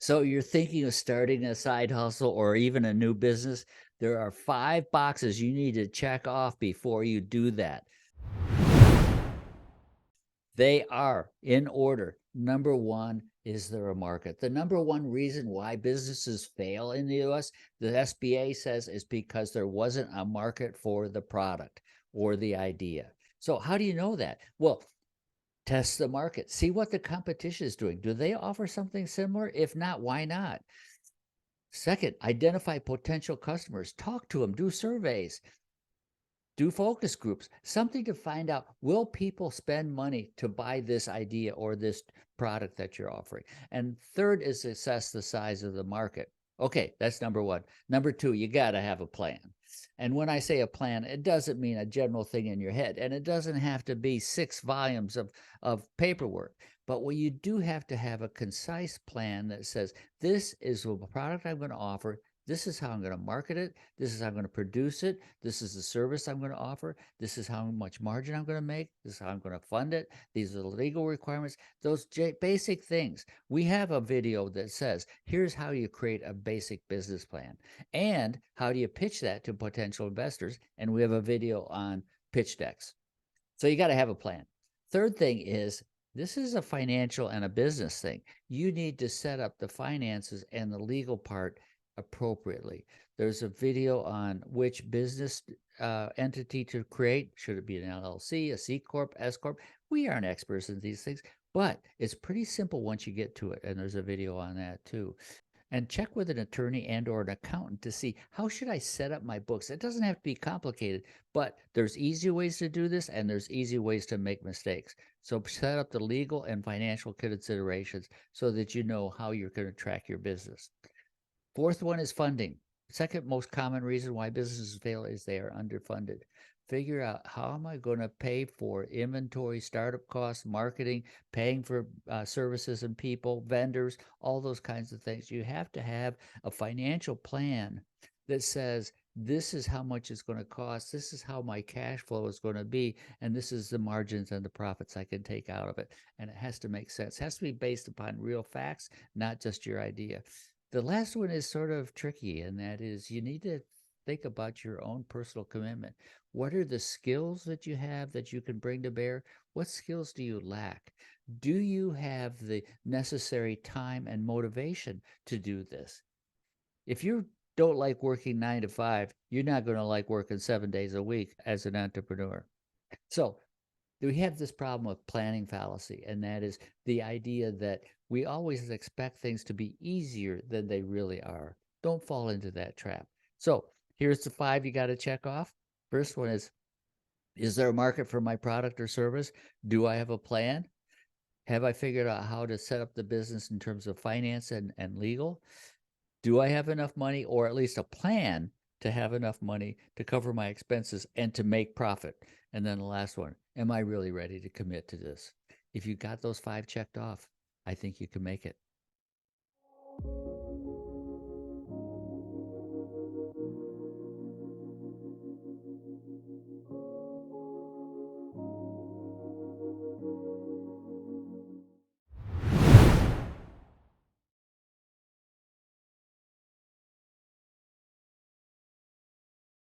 So you're thinking of starting a side hustle or even a new business. There are 5 boxes you need to check off before you do that. They are in order. Number one, is there a market? The number one reason why businesses fail in the US, the SBA says, is because there wasn't a market for the product or the idea. So, how do you know that? Well, test the market, see what the competition is doing. Do they offer something similar? If not, why not? Second, identify potential customers, talk to them, do surveys, do focus groups, something to find out, will people spend money to buy this idea or this product that you're offering? And third is assess the size of the market. Okay, that's number one. Number two, you got to have a plan. And when I say a plan, it doesn't mean a general thing in your head, and it doesn't have to be 6 volumes of paperwork. But what you do have to have a concise plan that says, this is the product I'm going to offer. This is how I'm going to market it. This is how I'm going to produce it. This is the service I'm going to offer. This is how much margin I'm going to make. This is how I'm going to fund it. These are the legal requirements. Those basic things. We have a video that says, here's how you create a basic business plan and how do you pitch that to potential investors. And we have a video on pitch decks. So you got to have a plan. Third thing is, this is a financial and a business thing. You need to set up the finances and the legal part appropriately. There's a video on which business entity to create. Should it be an LLC, a C Corp, S Corp? We aren't experts in these things, but it's pretty simple once you get to it. And there's a video on that too. And check with an attorney and or an accountant to see, how should I set up my books? It doesn't have to be complicated, but there's easy ways to do this and there's easy ways to make mistakes. So set up the legal and financial considerations so that you know how you're going to track your business. Fourth one is funding. Second most common reason why businesses fail is they are underfunded. Figure out, how am I going to pay for inventory, startup costs, marketing, paying for services and people, vendors, all those kinds of things. You have to have a financial plan that says, this is how much it's going to cost, this is how my cash flow is going to be, and this is the margins and the profits I can take out of it. And it has to make sense. It has to be based upon real facts, not just your idea. The last one is sort of tricky, and that is, you need to think about your own personal commitment. What are the skills that you have that you can bring to bear? What skills do you lack? Do you have the necessary time and motivation to do this? If you don't like working 9 to 5, you're not going to like working 7 days a week as an entrepreneur. So we have this problem of planning fallacy, and that is the idea that we always expect things to be easier than they really are. Don't fall into that trap. So here's the 5 you got to check off. First one is there a market for my product or service? Do I have a plan? Have I figured out how to set up the business in terms of finance and legal? Do I have enough money, or at least a plan to have enough money to cover my expenses and to make profit? And then the last one, am I really ready to commit to this? If you got those 5 checked off, I think you can make it.